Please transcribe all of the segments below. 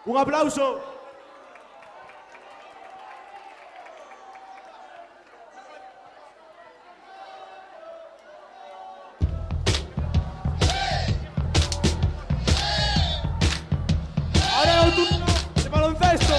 Un aplauso. Ahora es el turno de baloncesto.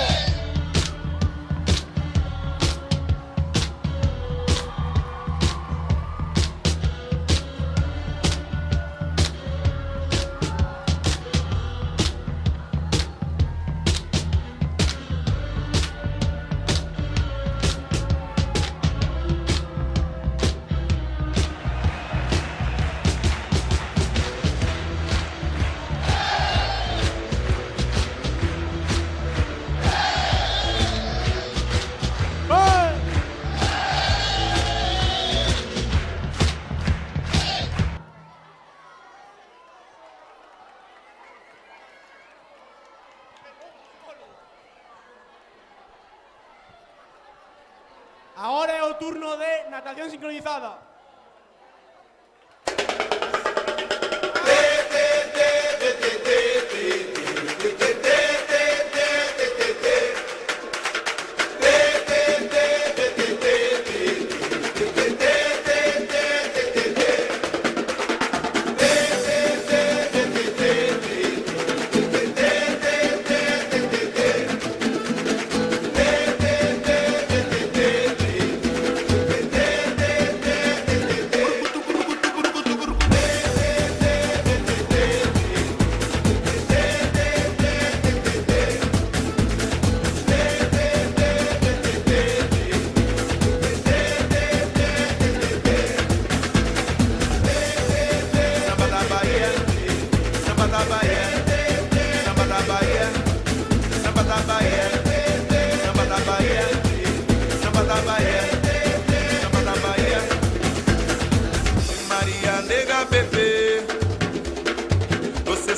Ahora es el turno de natación sincronizada.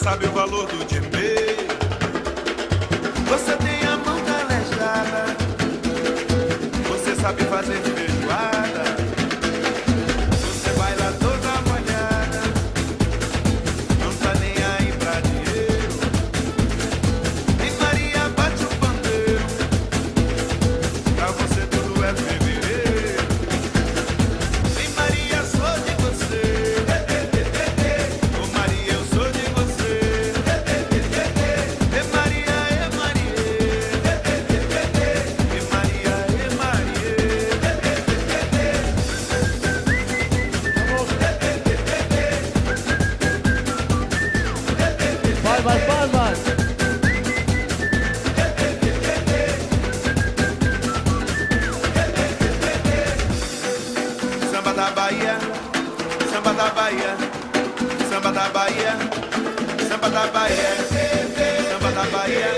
Sabe o valor do djembe. Você tem a mão calejada. Você sabe fazer feijoada. Você baila toda molhada. Não tá nem aí pra dinheiro. E Maria bate o pandeiro. Pra você tudo é fevereiro. Vem Maria, sou de você. Samba da Bahia, samba da Bahia, samba da Bahia, samba da Bahia, samba da Bahia,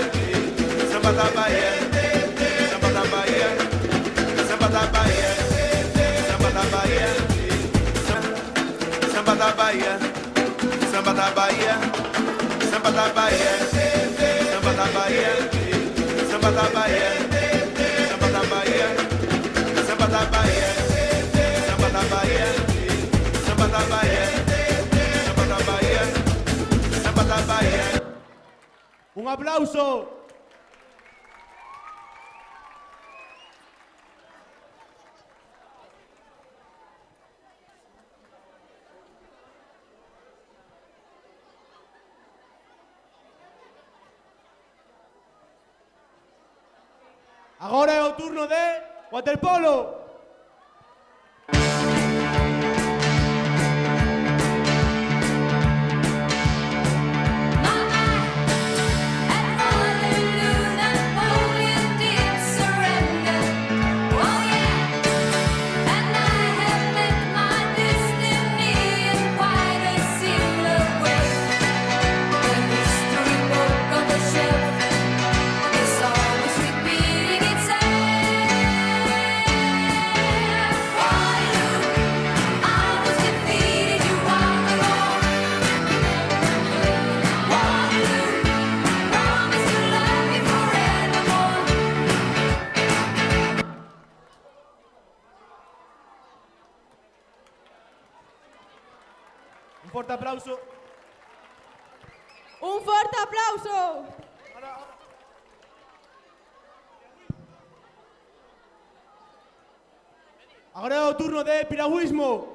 samba da Bahia, samba da Bahia, samba da Bahia, samba da Bahia, samba da Bahia, samba da Bahia, samba da Bahia, samba da Bahia, samba da Bahia, samba da Bahia, samba da Bahia, samba da Bahia, samba da Bahia, samba da Bahia, samba da Bahia. Un aplauso. Ahora es el turno de waterpolo. Un forte aplauso. Un forte aplauso. Ahora. Agora é o turno de piragüismo.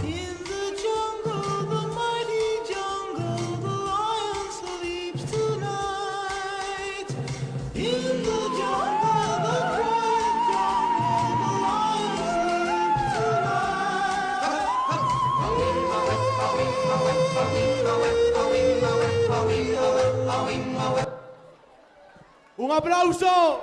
In the jungle, the mighty jungle, the lion sleeps tonight. In the jungle, the quiet jungle, the lion sleeps tonight. Un aplauso.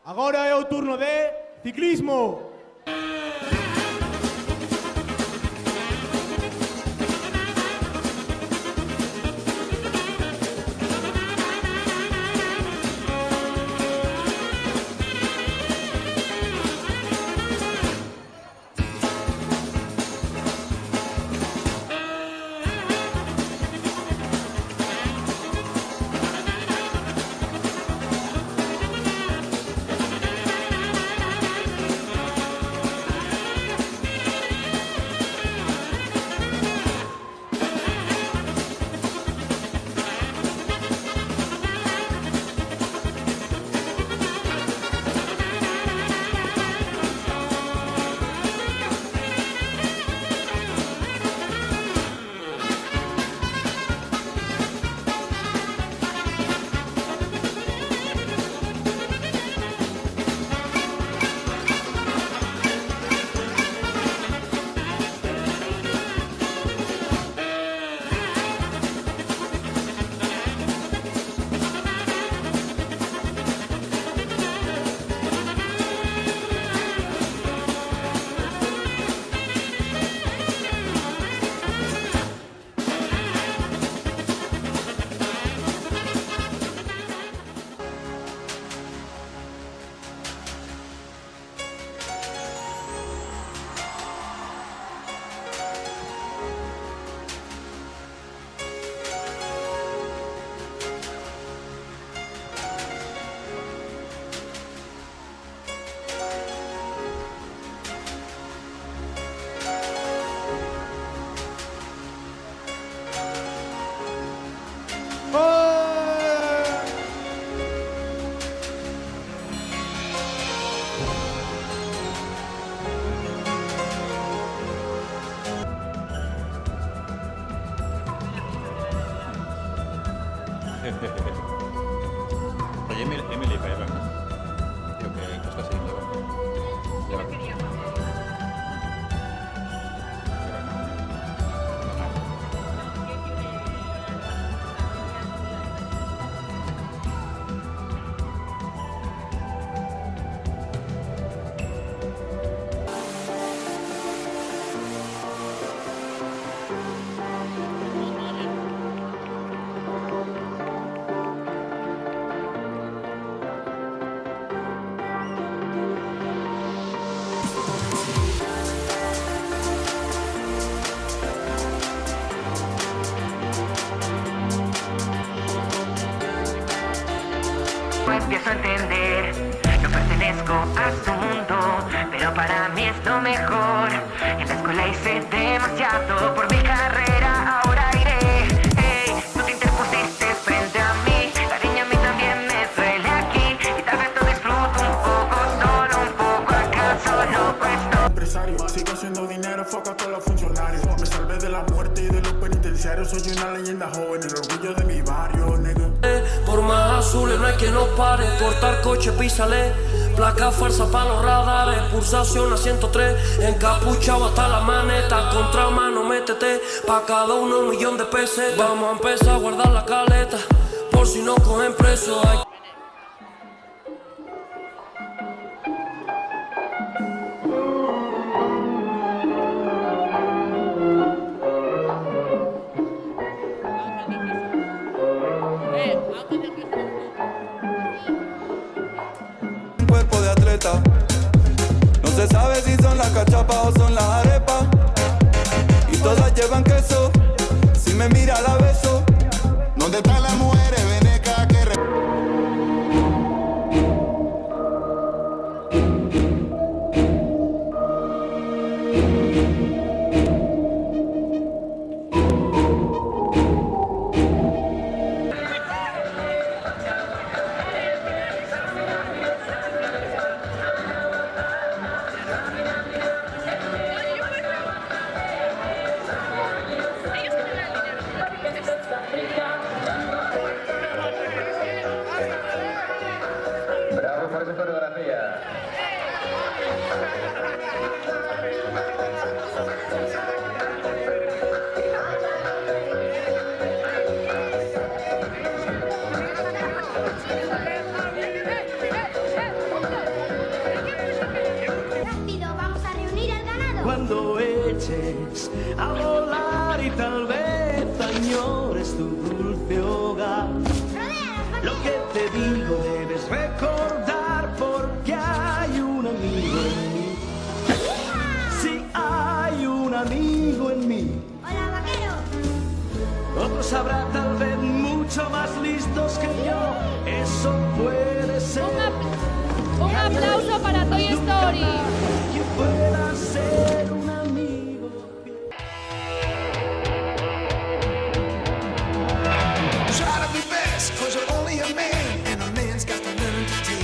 Agora é o turno de ciclismo. Oye, Emily, para allá, ¿no? Creo que estás haciendo. Ya va. Empiezo a entender, no pertenezco a su mundo, pero para mí es lo mejor. En la escuela hice demasiado por mi carrera, ahora iré. Hey, tú te interpusiste frente a mí, cariño, a mí también me duele aquí. Y tal vez lo disfruto un poco, solo un poco, acaso lo puesto. Empresario, sigo haciendo dinero, foco a todos los funcionarios. Me salvé de la muerte y de los penitenciarios. Soy una leyenda joven, el orgullo de mi barrio, nigga. Por más azules no hay quien nos pare, cortar coche, písale. Placa fuerza para los radares, pulsación a 103. Encapuchado hasta la maneta, contra mano métete. Pa' cada uno 1.000.000 de pesetas. Vamos a empezar a guardar la caleta, por si no cogen preso. Ay. Un cuerpo de atleta. No se sabe si son las cachapas o son las arepas. Y todas llevan queso. Si me mira la beso. ¿Dónde están las mujeres venecas que Rápido, vamos a reunir al ganado. Cuando eches a volar y tal vez añores tu dulce hogar. Rodea Lo que te digo debes recordar porque hay un amigo en mí. Sí, hay un amigo en mí. Hola, vaquero. Otros habrá tal vez mucho más listos que yo. Eso puede ser. Un aplauso para Toy Story. Que pueda ser un amigo. try to be best, cause you're only a man, and a man's got to learn to take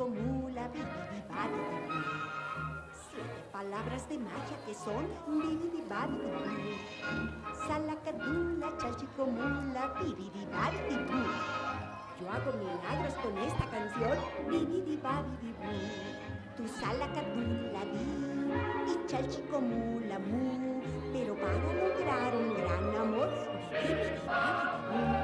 chalchicomula, bibidibadibidibú. 7 palabras de magia que son bibidibadibidibú. Salacadula, chalchicomula, bibidibadibidibú. Yo hago milagros con esta canción, bibidibadibidibú. Tu salacadula, di, y chalchicomula, mu. Pero para lograr un gran amor, bibidibadibidibú.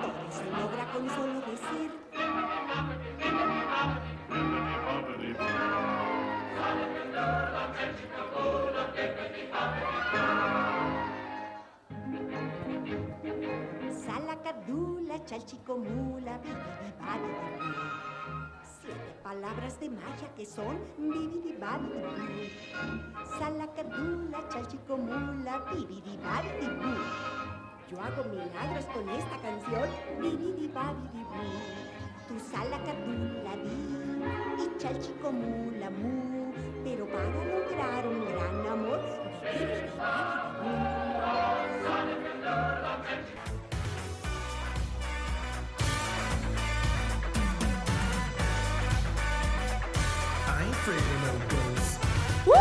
Todo se logra con solo decir. Salacadula, chalchicomula, bibidibadibidibú. 7 palabras de magia que son bibidibadibidibú. Salacadula, chalchicomula, bibidibadibidibú. Yo hago milagros con esta canción, bibidibadibidibú. Tu salacadula, di, y chalchicomula, mu. Pero para lograr un gran amor, bibidibadibidibú. I ain't afraid of no ghosts. ¡Woo!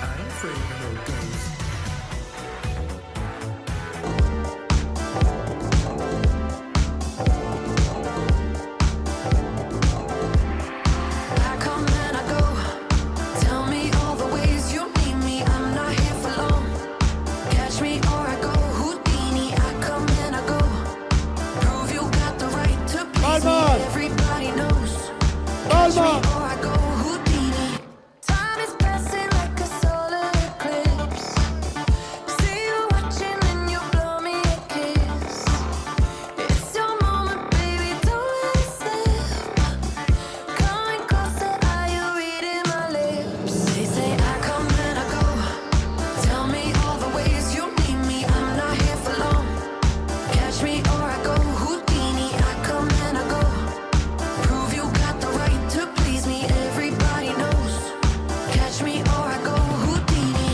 I ain't afraid of no ghosts. I come and I go. Tell me all the ways you need me. I'm not here for long. Catch me or I go Houdini. I come and I go. Prove you got the right to please me. Vamos. Everybody knows. Catch me Vamos. or I go Houdini. Time is passing like a solar eclipse. See you watching and you blow me a kiss. It's your moment, baby. Don't let it slip. Coming closer, are you reading my lips? They say I come and I go. Tell me all the ways you need me. I'm not here for long. Catch me or I go Houdini. I come and I go. Prove you got the right to please me. Everybody knows. Catch me or I go Houdini.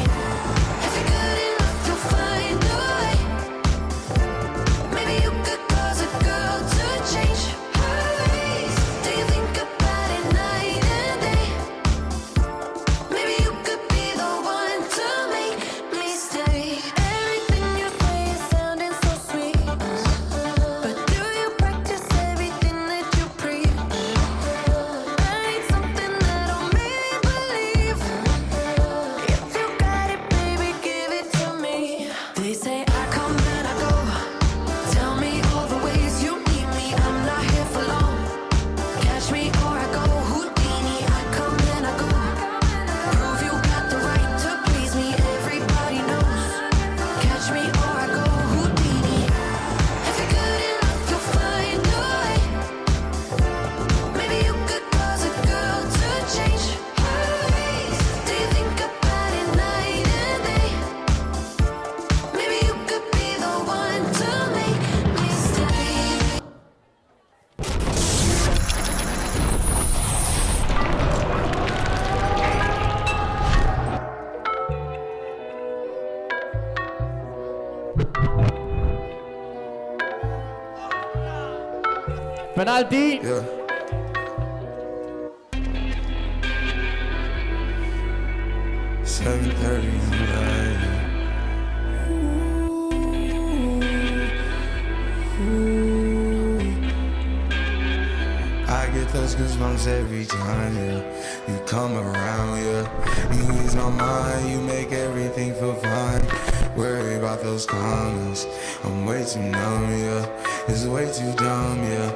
If you're good enough, you'll find a way. Maybe you could cause a girl to change her ways. Do you think about it night and day? Maybe you could be the one to make me stay. Everything you say is sounding so sweet, but do you practice everything that you preach? I need something that'll make me believe. If you got it, baby, give it to me. They say I come and I go. Tell me all the ways you need me. I'm not here for long. Catch me or I go Houdini. I come and I go. Prove you got the right to please me. Everybody knows. Catch me or I go Houdini. If you're good enough, you'll find a way. Maybe you could cause a girl to change her ways. Do you think about it night and day? Maybe you could be the one to make me stay. Penalti. Yeah. Seven 30. I get those goosebumps every time, yeah. You come around, yeah. You ease my mind, you make everything feel fine. Worry about those comments. I'm way too numb, yeah. It's way too dumb, yeah.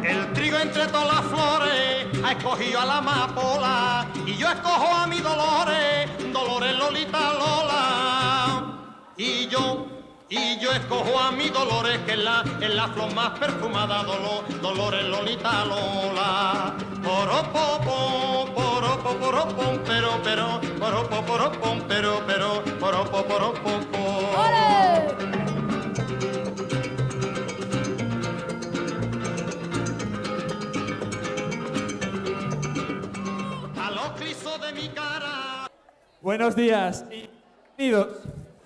El trigo entre todas las flores ha escogido a la amapola y yo escojo a mi Dolores, Dolores Lolita Lola. Y yo Y yo escojo a mi Dolores, que es la flor más perfumada, Dolores Lolita Lola. Poropopom, poropopom, pero, poropopom, pero, poropopom. ¡Ole! A los clisos de mi cara. Buenos días y bienvenidos,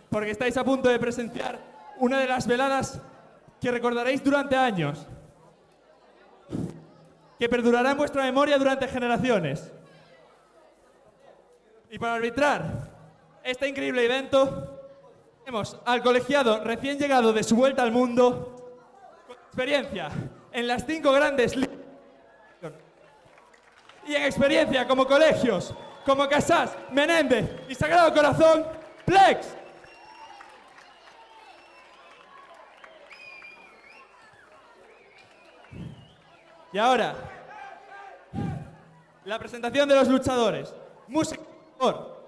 porque estáis a punto de presenciar una de las veladas que recordaréis durante años, que perdurará en vuestra memoria durante generaciones. Y para arbitrar este increíble evento, tenemos al colegiado recién llegado de su vuelta al mundo, con experiencia en las 5 grandes ligas y en experiencia como colegios, como Casas, Menéndez y Sagrado Corazón, Plex. Y ahora, la presentación de los luchadores. Música, por favor.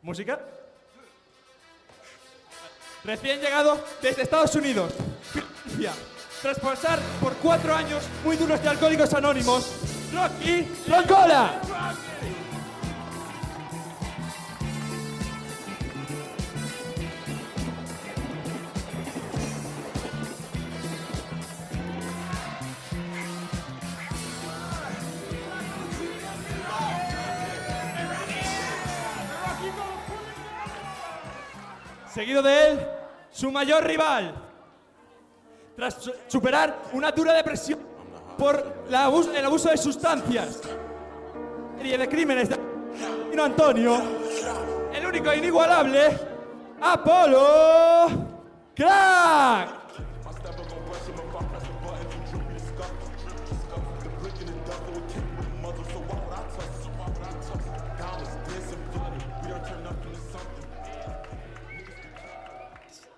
Música. Recién llegado desde Estados Unidos, Filadelfia, tras pasar por 4 años muy duros de Alcohólicos Anónimos, Rocky Roncola. Seguido de él, su mayor rival. Tras superar una dura depresión por el abuso de sustancias, serie de crímenes de Antonio, el único e inigualable, Apolo Crack.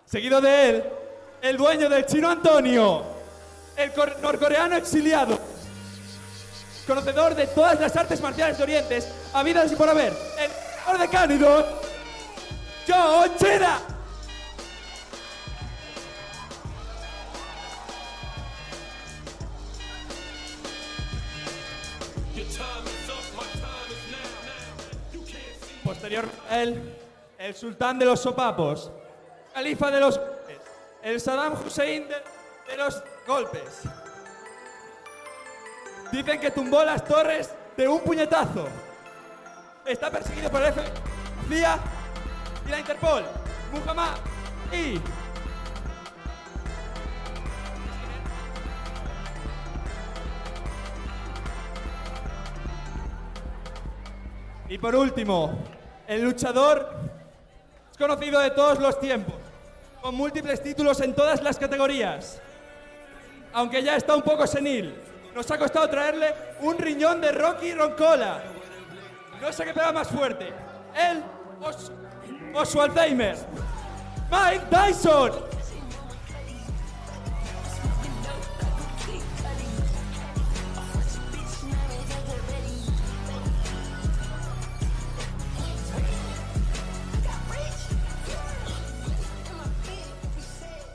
Seguido de él, el dueño del Chino Antonio, el norcoreano exiliado, conocedor de todas las artes marciales de Oriente, habidas y por haber, el creador de Cánido, John Cena. Posterior a él, el sultán de los sopapos, califa de los golpes, el Saddam Hussein de los golpes. Dicen que tumbó las torres de un puñetazo. Está perseguido por el FBI y la Interpol. Muhammad Ali. Y por último, el luchador es conocido de todos los tiempos, con múltiples títulos en todas las categorías. Aunque ya está un poco senil, nos ha costado traerle un riñón de Rocky Roncola. No sé qué pega más fuerte, él o su Alzheimer. Mike Tyson.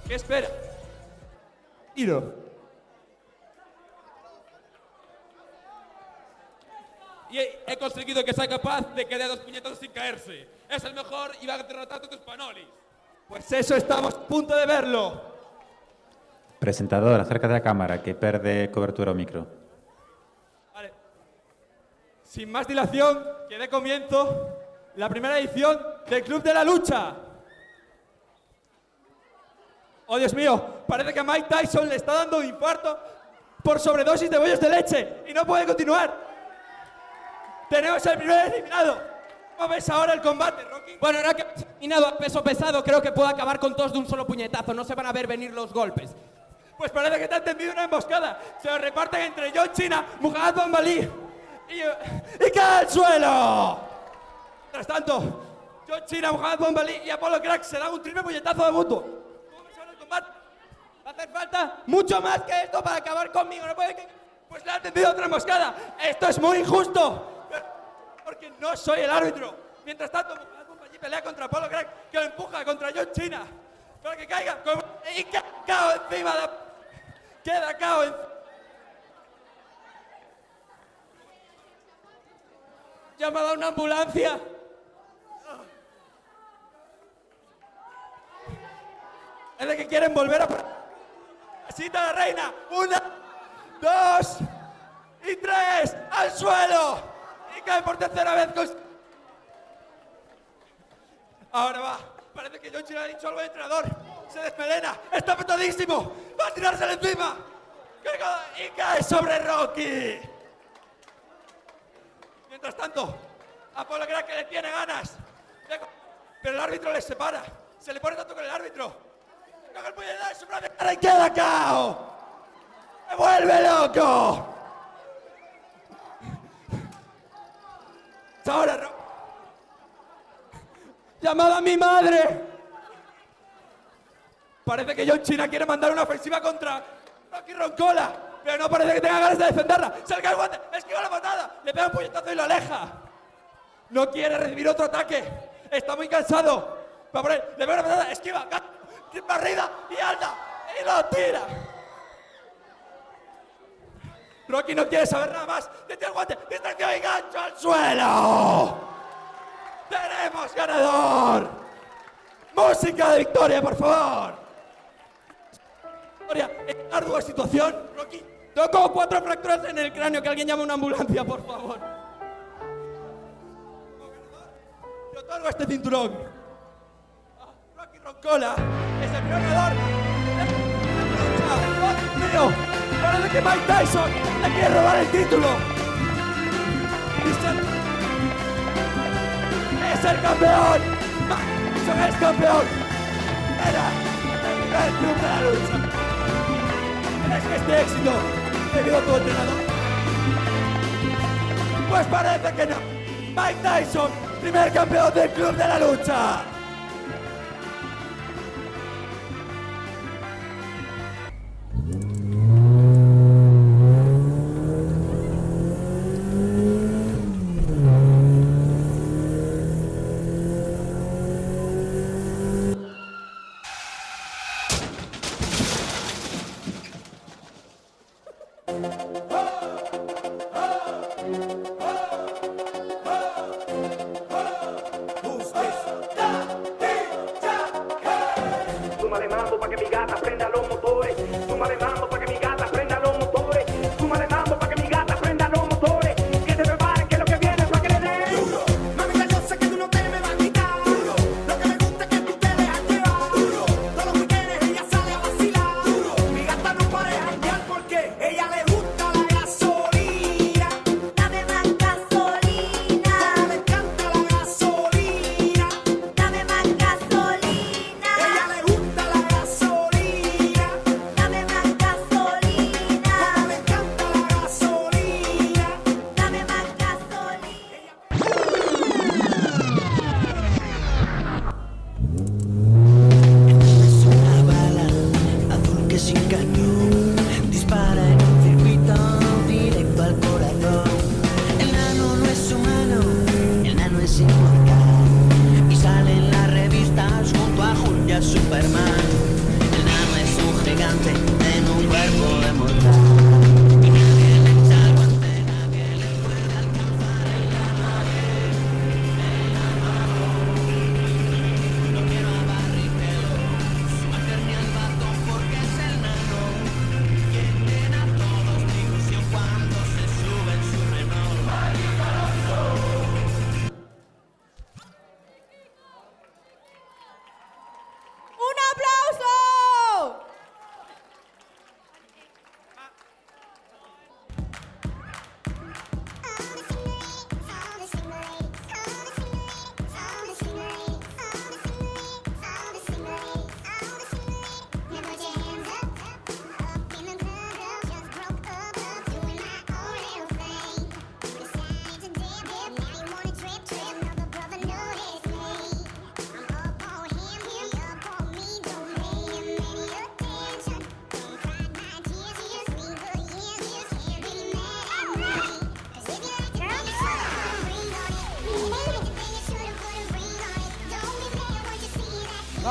¿Qué espera? Tiro. Y he conseguido que sea capaz de que dé 2 puñetazos sin caerse. Es el mejor y va a derrotar a tus panolis. Pues eso estamos a punto de verlo. Presentador, acerca de la cámara, que perde cobertura o micro. Vale. Sin más dilación, que dé comienzo la primera edición del Club de la Lucha. Oh, Dios mío, parece que a Mike Tyson le está dando un infarto por sobredosis de bollos de leche y no puede continuar. Tenemos el primer eliminado. ¿Cómo ves ahora el combate, Rocky? Bueno, ahora que he eliminado a peso pesado, creo que puedo acabar con todos de un solo puñetazo. No se van a ver venir los golpes. Pues parece que te han tendido una emboscada. Se lo reparten entre John Cena, Muhammad Ali y cae al suelo. Mientras tanto, John Cena, Muhammad Ali y Apolo Crack se dan un triple puñetazo de mutuo. ¿Cómo ves ahora el combate? Va a hacer falta mucho más que esto para acabar conmigo. No puede que... Pues le han tendido otra emboscada. Esto es muy injusto. Porque no soy el árbitro. Mientras tanto, Muhammad Ali pelea contra Apollo Creed, que lo empuja contra John Cena, para que caiga y queda cao encima de... Queda cao en... Llamada a una ambulancia. Es de que quieren volver a... Necesita la reina. 1, 2 y 3. ¡Al suelo! Y cae por tercera vez con... Ahora va. Parece que John Cena ha dicho algo al entrenador. Se desmelena. Está apretadísimo. Va a tirárselo encima. Y cae sobre Rocky. Mientras tanto, Apollo Creed que le tiene ganas. Pero el árbitro les separa. Se le pone tanto con el árbitro. Coge el puñetazo de su propia cara y queda cao. ¡Me vuelve loco! Ahora, llamada a mi madre. Parece que John Cena quiere mandar una ofensiva contra Rocky Roncola, pero no parece que tenga ganas de defenderla. Se le cae el guante, esquiva la patada, le pega un puñetazo y lo aleja. No quiere recibir otro ataque. Está muy cansado. Va por él, le pega una patada, esquiva, barrida y alta y lo tira. Rocky no quiere saber nada más. Le tira el guante, distracción y gancho al suelo. ¡Tenemos ganador! ¡Música de victoria, por favor! Victoria, en ardua situación. Rocky tocó 4 fracturas en el cráneo. Que alguien llame a una ambulancia, por favor. Te otorgo este cinturón. Rocky Roncola es el primer ganador de la lucha. ¡Oh, Dios mío! Parece que Mike Tyson le quiere robar el título. ¡Es el campeón! ¡Mike Tyson es campeón! ¡Era el club de la lucha! ¿Crees que este éxito debido a tu entrenador? Pues parece que no. Mike Tyson, primer campeón del club de la lucha. Who's this?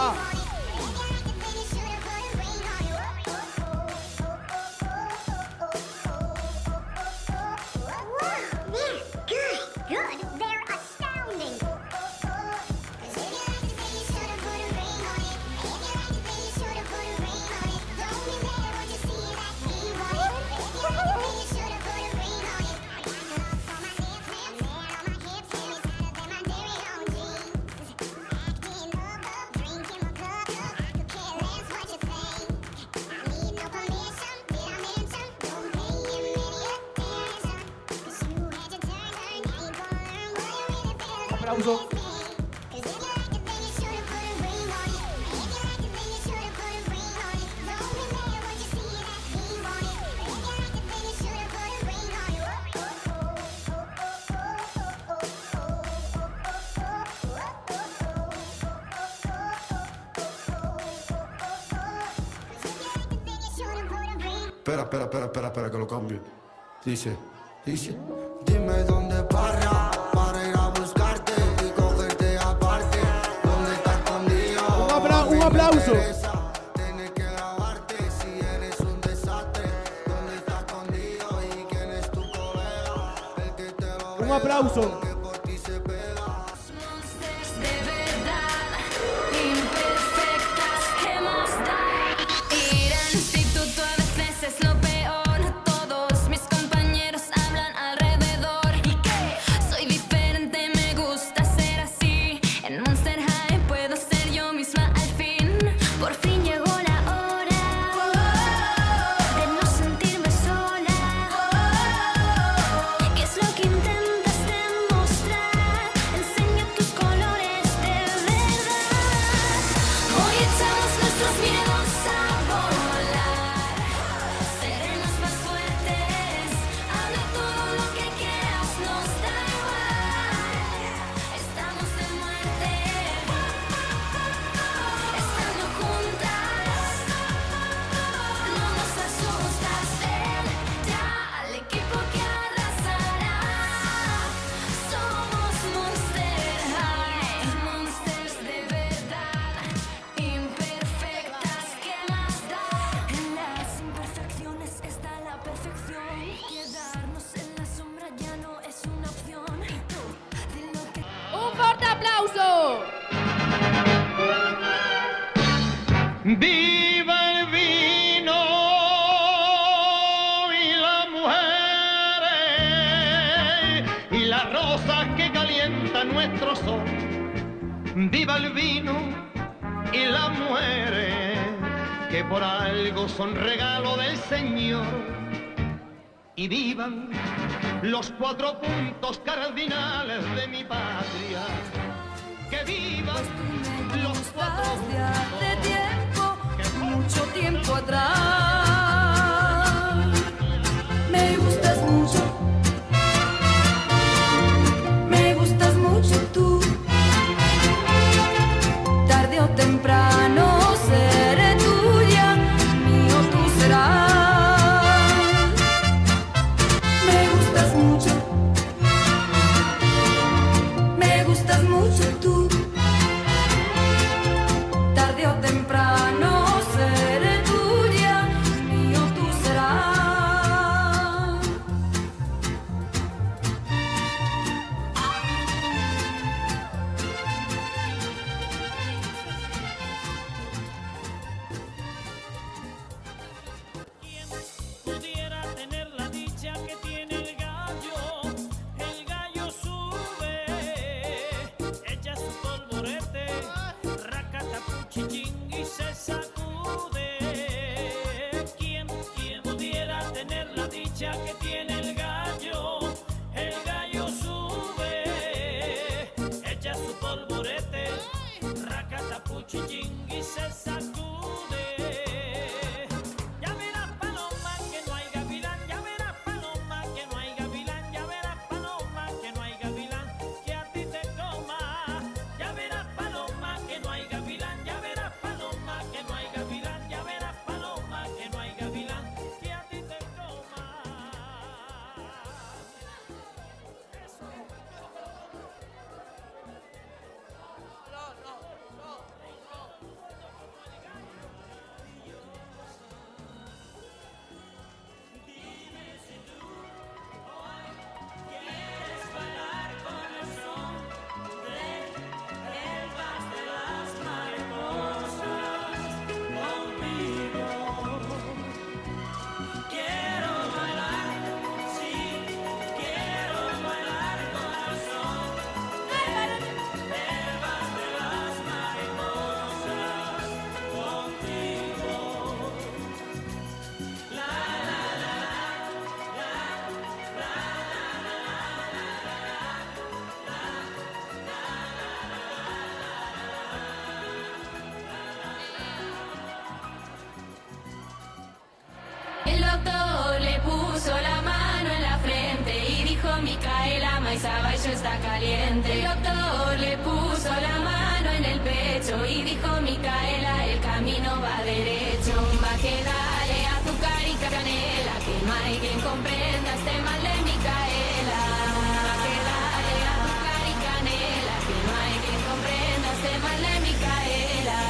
Va. Good. They're astounding. Aplauso. Espera, que lo cambio. Dice. Dime dónde para ir a buscarte y cogerte aparte. ¿Dónde está escondido? Un aplauso. Tienes que grabarte si eres un desastre. ¿Dónde está escondido y quién es tu colega? El que te lo Un aplauso. que por ti se pega. De verdad, imperfectas, ¿qué más da? Ir al instituto a veces es lo peor. Todos mis compañeros hablan alrededor. ¿Y qué? Soy diferente, me gusta ser así. En Monster High puedo ser yo misma al fin. Por fin llegó la hora de no sentirme sola. ¿Qué es lo que intentas demostrar? Enseña tus colores de verdad. Hoy echamos nuestros miedos a volar. Seremos más fuertes. Habla todo lo que quieras, nos da igual. Estamos de muerte. Estando juntas, no nos asustas. Ven ya al equipo que arrasará. Somos Monster High, monsters de verdad, imperfectas, ¿qué más da? En las imperfecciones está la perfección. Quedarnos en la sombra ya no es una opción. Y tú, di lo que Un fuerte aplauso. Viva el vino y las mujeres y las rosas que calientan nuestro sol. Viva el vino y las mujeres que por algo son regalo del Señor. Y vivan los 4 puntos cardinales de mi patria. Que vivan los 4 de hace tiempo, mucho tiempo atrás. Me gustas mucho tú. Tarde o temprano seré tuya, mío tú serás. Me gustas mucho tú. Tarde o temprano seré tuya, está caliente. El doctor le puso la mano en el pecho y dijo, Micaela, el camino va derecho. Va que dale azúcar y canela, que no hay quien comprenda este mal de Micaela. Va que dale azúcar y canela, que no hay quien comprenda este mal de Micaela.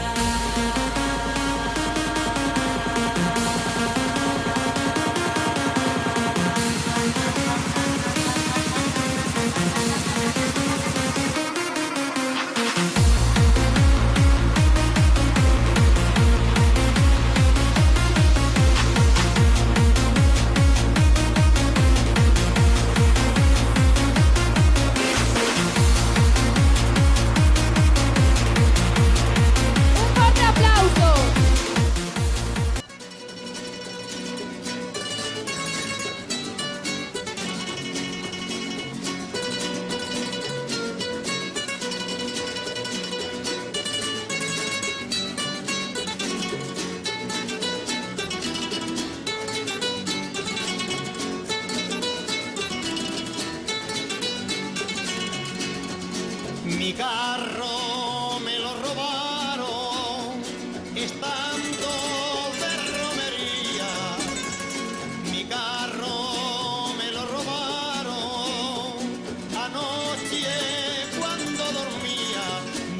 Un fuerte aplauso. Mi carro me lo robaron estando de romería. Mi carro me lo robaron anoche cuando dormía.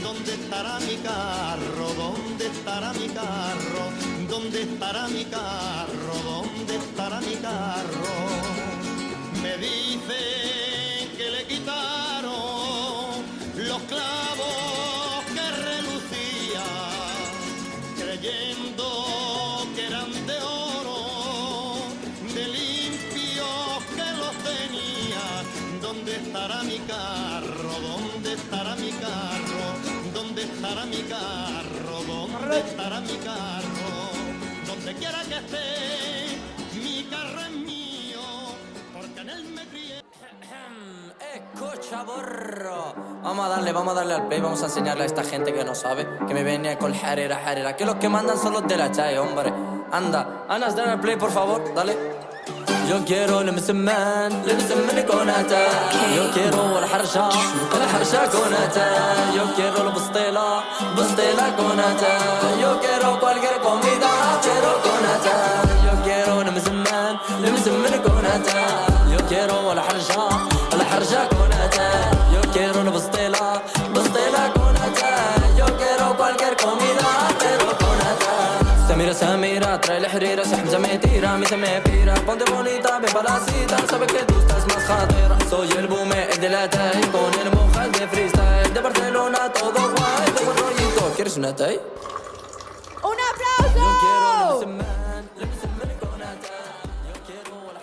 ¿Dónde estará mi carro? ¿Dónde estará mi carro? ¿Dónde estará mi carro? ¿Dónde estará mi carro? Me dicen que le quitaron los clavos que relucían, creyendo que eran de oro, de limpios que los tenía. ¿Dónde estará mi carro? ¿Dónde estará mi carro? ¿Dónde estará mi carro? ¿Dónde estará mi carro? Donde quiera que esté, mi carro es mío, porque en él me crié. Escucha, borro. Vamos a darle al play. Vamos a enseñarle a esta gente que no sabe que me viene con jarera. Que los que mandan son los de la chai, hombre. Anda, dale al play, por favor, dale. Yo quiero المسمان كوناتا. Yo quiero الحرشة كوناتا. Yo quiero البسطيلة كوناتا. Yo quiero cualquier comida, quiero كوناتا. Yo quiero المسمان كوناتا. Yo quiero الحرشة كوناتا. Yo quiero البسطيلة كوناتا. Yo quiero cualquier comida, quiero كوناتا. Samira, trae la herrera, se hamza me tira, mi se me pira. Ponte bonita, ven para la cita, sabes que tú estás más jatera. Soy el boom, el de la TAI, con el monjas de freestyle. De Barcelona, todo guay, de buen rollito. ¿Quieres una TAI? ¡Un aplauso! Yo quiero le me con la TAI. Yo quiero la